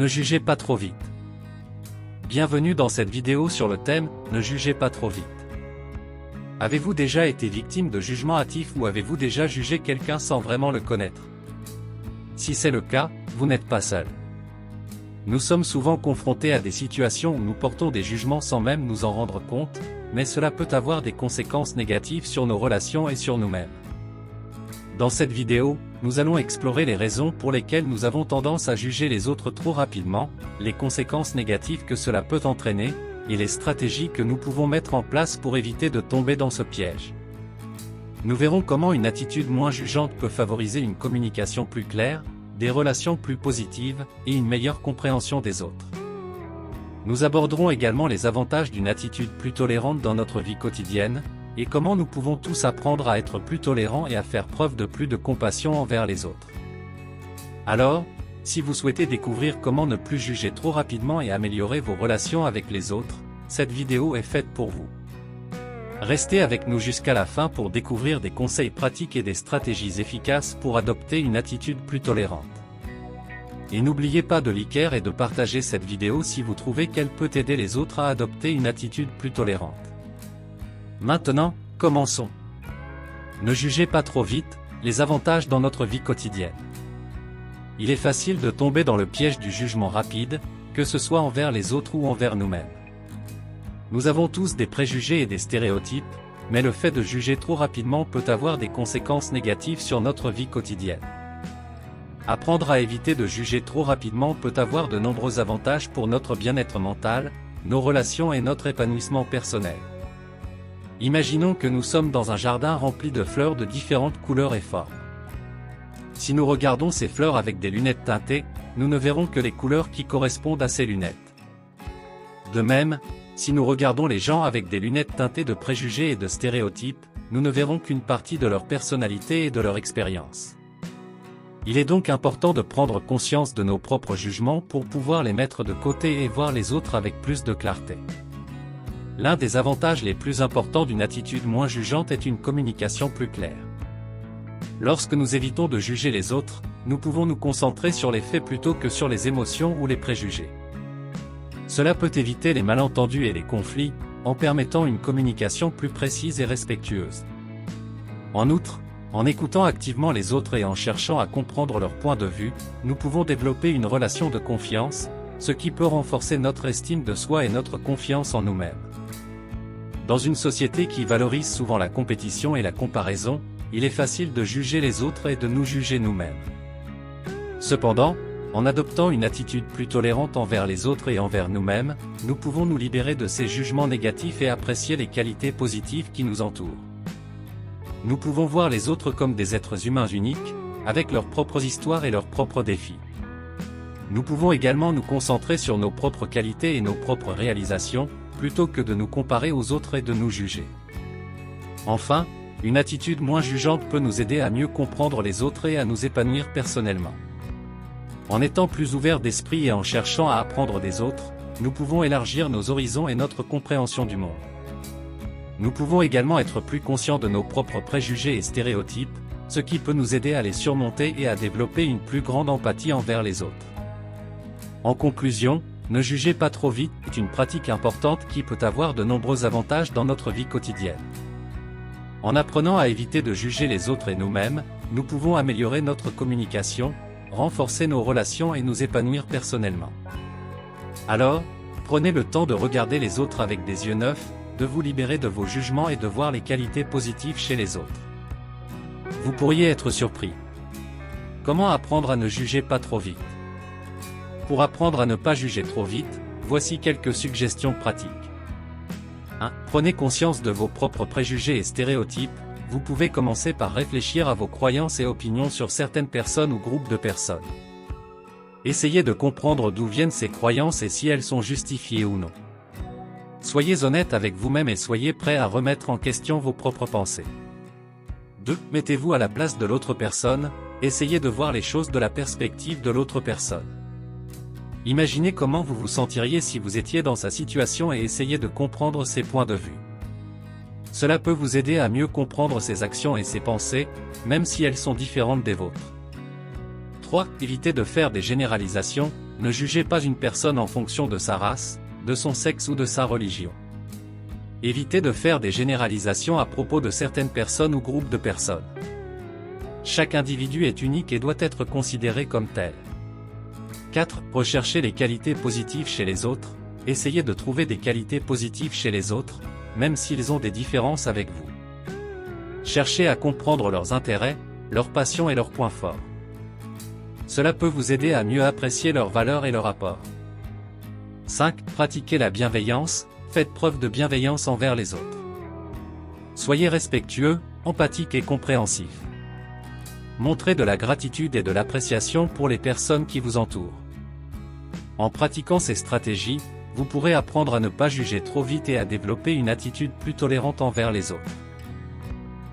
Ne jugez pas trop vite. Bienvenue dans cette vidéo sur le thème « Ne jugez pas trop vite ». Avez-vous déjà été victime de jugements hâtifs ou avez-vous déjà jugé quelqu'un sans vraiment le connaître? Si c'est le cas, vous n'êtes pas seul. Nous sommes souvent confrontés à des situations où nous portons des jugements sans même nous en rendre compte, mais cela peut avoir des conséquences négatives sur nos relations et sur nous-mêmes. Dans cette vidéo, nous allons explorer les raisons pour lesquelles nous avons tendance à juger les autres trop rapidement, les conséquences négatives que cela peut entraîner, et les stratégies que nous pouvons mettre en place pour éviter de tomber dans ce piège. Nous verrons comment une attitude moins jugeante peut favoriser une communication plus claire, des relations plus positives, et une meilleure compréhension des autres. Nous aborderons également les avantages d'une attitude plus tolérante dans notre vie quotidienne, et comment nous pouvons tous apprendre à être plus tolérants et à faire preuve de plus de compassion envers les autres. Alors, si vous souhaitez découvrir comment ne plus juger trop rapidement et améliorer vos relations avec les autres, cette vidéo est faite pour vous. Restez avec nous jusqu'à la fin pour découvrir des conseils pratiques et des stratégies efficaces pour adopter une attitude plus tolérante. Et n'oubliez pas de liker et de partager cette vidéo si vous trouvez qu'elle peut aider les autres à adopter une attitude plus tolérante. Maintenant, commençons. Ne jugez pas trop vite, les avantages dans notre vie quotidienne. Il est facile de tomber dans le piège du jugement rapide, que ce soit envers les autres ou envers nous-mêmes. Nous avons tous des préjugés et des stéréotypes, mais le fait de juger trop rapidement peut avoir des conséquences négatives sur notre vie quotidienne. Apprendre à éviter de juger trop rapidement peut avoir de nombreux avantages pour notre bien-être mental, nos relations et notre épanouissement personnel. Imaginons que nous sommes dans un jardin rempli de fleurs de différentes couleurs et formes. Si nous regardons ces fleurs avec des lunettes teintées, nous ne verrons que les couleurs qui correspondent à ces lunettes. De même, si nous regardons les gens avec des lunettes teintées de préjugés et de stéréotypes, nous ne verrons qu'une partie de leur personnalité et de leur expérience. Il est donc important de prendre conscience de nos propres jugements pour pouvoir les mettre de côté et voir les autres avec plus de clarté. L'un des avantages les plus importants d'une attitude moins jugeante est une communication plus claire. Lorsque nous évitons de juger les autres, nous pouvons nous concentrer sur les faits plutôt que sur les émotions ou les préjugés. Cela peut éviter les malentendus et les conflits, en permettant une communication plus précise et respectueuse. En outre, en écoutant activement les autres et en cherchant à comprendre leur point de vue, nous pouvons développer une relation de confiance, ce qui peut renforcer notre estime de soi et notre confiance en nous-mêmes. Dans une société qui valorise souvent la compétition et la comparaison, il est facile de juger les autres et de nous juger nous-mêmes. Cependant, en adoptant une attitude plus tolérante envers les autres et envers nous-mêmes, nous pouvons nous libérer de ces jugements négatifs et apprécier les qualités positives qui nous entourent. Nous pouvons voir les autres comme des êtres humains uniques, avec leurs propres histoires et leurs propres défis. Nous pouvons également nous concentrer sur nos propres qualités et nos propres réalisations, plutôt que de nous comparer aux autres et de nous juger. Enfin, une attitude moins jugeante peut nous aider à mieux comprendre les autres et à nous épanouir personnellement. En étant plus ouverts d'esprit et en cherchant à apprendre des autres, nous pouvons élargir nos horizons et notre compréhension du monde. Nous pouvons également être plus conscients de nos propres préjugés et stéréotypes, ce qui peut nous aider à les surmonter et à développer une plus grande empathie envers les autres. En conclusion, ne jugez pas trop vite est une pratique importante qui peut avoir de nombreux avantages dans notre vie quotidienne. En apprenant à éviter de juger les autres et nous-mêmes, nous pouvons améliorer notre communication, renforcer nos relations et nous épanouir personnellement. Alors, prenez le temps de regarder les autres avec des yeux neufs, de vous libérer de vos jugements et de voir les qualités positives chez les autres. Vous pourriez être surpris. Comment apprendre à ne juger pas trop vite? Pour apprendre à ne pas juger trop vite, voici quelques suggestions pratiques. 1. Prenez conscience de vos propres préjugés et stéréotypes. Vous pouvez commencer par réfléchir à vos croyances et opinions sur certaines personnes ou groupes de personnes. Essayez de comprendre d'où viennent ces croyances et si elles sont justifiées ou non. Soyez honnête avec vous-même et soyez prêt à remettre en question vos propres pensées. 2. Mettez-vous à la place de l'autre personne, essayez de voir les choses de la perspective de l'autre personne. Imaginez comment vous vous sentiriez si vous étiez dans sa situation et essayez de comprendre ses points de vue. Cela peut vous aider à mieux comprendre ses actions et ses pensées, même si elles sont différentes des vôtres. 3. Évitez de faire des généralisations. ne jugez pas une personne en fonction de sa race, de son sexe ou de sa religion. Évitez de faire des généralisations à propos de certaines personnes ou groupes de personnes. Chaque individu est unique et doit être considéré comme tel. 4. Recherchez les qualités positives chez les autres. Essayez de trouver des qualités positives chez les autres, même s'ils ont des différences avec vous. Cherchez à comprendre leurs intérêts, leurs passions et leurs points forts. Cela peut vous aider à mieux apprécier leurs valeurs et leur apport. 5. Pratiquez la bienveillance. Faites preuve de bienveillance envers les autres. Soyez respectueux, empathique et compréhensif. Montrez de la gratitude et de l'appréciation pour les personnes qui vous entourent. En pratiquant ces stratégies, vous pourrez apprendre à ne pas juger trop vite et à développer une attitude plus tolérante envers les autres.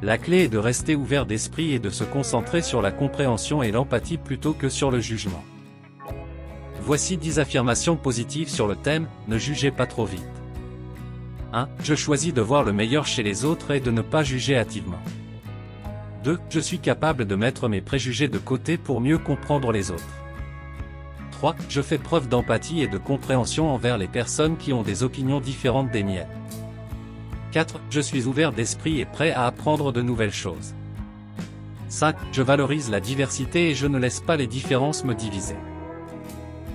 La clé est de rester ouvert d'esprit et de se concentrer sur la compréhension et l'empathie plutôt que sur le jugement. Voici 10 affirmations positives sur le thème « Ne jugez pas trop vite ». 1. Je choisis de voir le meilleur chez les autres et de ne pas juger hâtivement. 2. Je suis capable de mettre mes préjugés de côté pour mieux comprendre les autres. 3. Je fais preuve d'empathie et de compréhension envers les personnes qui ont des opinions différentes des miennes. 4. Je suis ouvert d'esprit et prêt à apprendre de nouvelles choses. 5. Je valorise la diversité et je ne laisse pas les différences me diviser.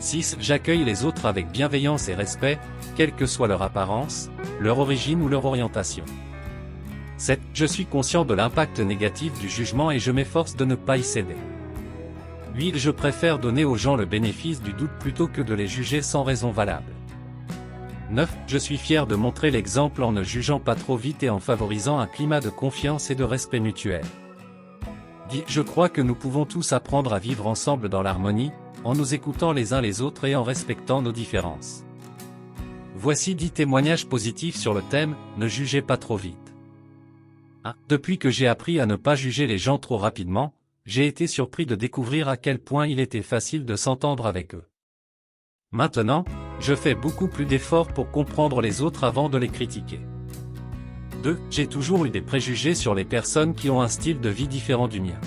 6. J'accueille les autres avec bienveillance et respect, quelle que soit leur apparence, leur origine ou leur orientation. 7. Je suis conscient de l'impact négatif du jugement et je m'efforce de ne pas y céder. 8. Je préfère donner aux gens le bénéfice du doute plutôt que de les juger sans raison valable. 9. Je suis fier de montrer l'exemple en ne jugeant pas trop vite et en favorisant un climat de confiance et de respect mutuel. 10. Je crois que nous pouvons tous apprendre à vivre ensemble dans l'harmonie, en nous écoutant les uns les autres et en respectant nos différences. Voici 10 témoignages positifs sur le thème « Ne jugez pas trop vite ». 1. Depuis que j'ai appris à ne pas juger les gens trop rapidement, j'ai été surpris de découvrir à quel point il était facile de s'entendre avec eux. Maintenant, je fais beaucoup plus d'efforts pour comprendre les autres avant de les critiquer. 2. J'ai toujours eu des préjugés sur les personnes qui ont un style de vie différent du mien.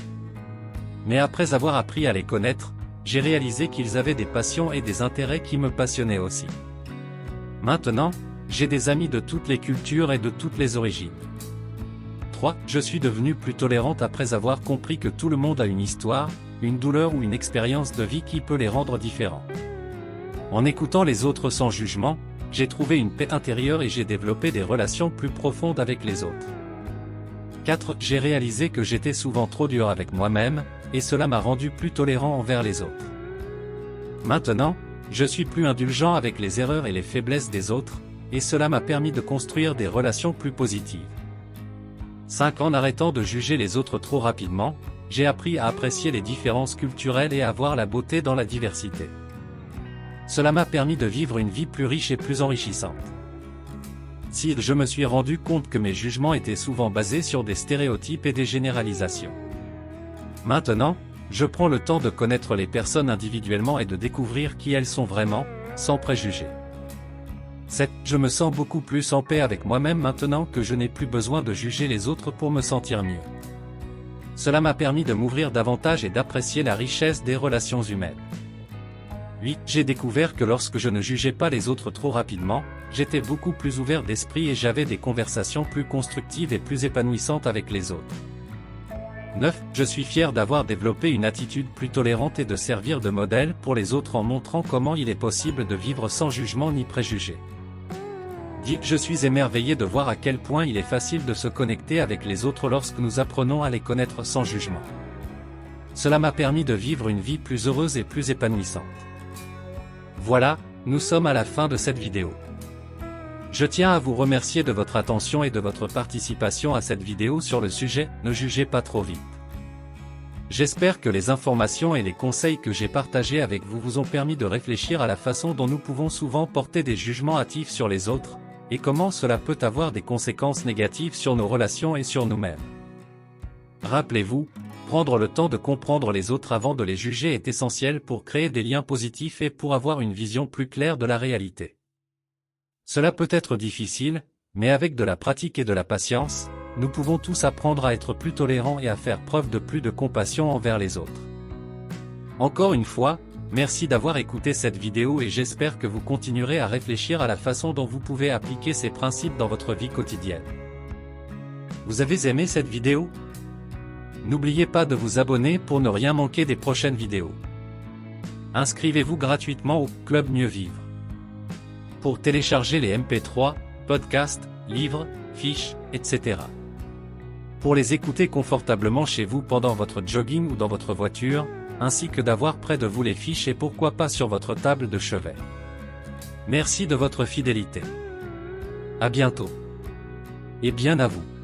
Mais après avoir appris à les connaître, j'ai réalisé qu'ils avaient des passions et des intérêts qui me passionnaient aussi. Maintenant, j'ai des amis de toutes les cultures et de toutes les origines. 3. Je suis devenu plus tolérante après avoir compris que tout le monde a une histoire, une douleur ou une expérience de vie qui peut les rendre différents. En écoutant les autres sans jugement, j'ai trouvé une paix intérieure et j'ai développé des relations plus profondes avec les autres. 4. J'ai réalisé que j'étais souvent trop dur avec moi-même, et cela m'a rendu plus tolérant envers les autres. Maintenant, je suis plus indulgent avec les erreurs et les faiblesses des autres, et cela m'a permis de construire des relations plus positives. 5. En arrêtant de juger les autres trop rapidement, j'ai appris à apprécier les différences culturelles et à voir la beauté dans la diversité. Cela m'a permis de vivre une vie plus riche et plus enrichissante. 6. Je me suis rendu compte que mes jugements étaient souvent basés sur des stéréotypes et des généralisations. Maintenant, je prends le temps de connaître les personnes individuellement et de découvrir qui elles sont vraiment, sans préjugés. 7. Je me sens beaucoup plus en paix avec moi-même maintenant que je n'ai plus besoin de juger les autres pour me sentir mieux. Cela m'a permis de m'ouvrir davantage et d'apprécier la richesse des relations humaines. 8. J'ai découvert que lorsque je ne jugeais pas les autres trop rapidement, j'étais beaucoup plus ouvert d'esprit et j'avais des conversations plus constructives et plus épanouissantes avec les autres. 9. Je suis fier d'avoir développé une attitude plus tolérante et de servir de modèle pour les autres en montrant comment il est possible de vivre sans jugement ni préjugés. 10. Je suis émerveillé de voir à quel point il est facile de se connecter avec les autres lorsque nous apprenons à les connaître sans jugement. Cela m'a permis de vivre une vie plus heureuse et plus épanouissante. Voilà, nous sommes à la fin de cette vidéo. Je tiens à vous remercier de votre attention et de votre participation à cette vidéo sur le sujet « Ne jugez pas trop vite ». J'espère que les informations et les conseils que j'ai partagés avec vous vous ont permis de réfléchir à la façon dont nous pouvons souvent porter des jugements hâtifs sur les autres, et comment cela peut avoir des conséquences négatives sur nos relations et sur nous-mêmes. Rappelez-vous, prendre le temps de comprendre les autres avant de les juger est essentiel pour créer des liens positifs et pour avoir une vision plus claire de la réalité. Cela peut être difficile, mais avec de la pratique et de la patience, nous pouvons tous apprendre à être plus tolérants et à faire preuve de plus de compassion envers les autres. Encore une fois, Merci d'avoir écouté cette vidéo et j'espère que vous continuerez à réfléchir à la façon dont vous pouvez appliquer ces principes dans votre vie quotidienne. Vous avez aimé cette vidéo? N'oubliez pas de vous abonner pour ne rien manquer des prochaines vidéos. Inscrivez-vous gratuitement au Club Mieux Vivre. Pour télécharger les MP3, podcasts, livres, fiches, etc. Pour les écouter confortablement chez vous pendant votre jogging ou dans votre voiture, ainsi que d'avoir près de vous les fiches et pourquoi pas sur votre table de chevet. Merci de votre fidélité. À bientôt. Et bien à vous.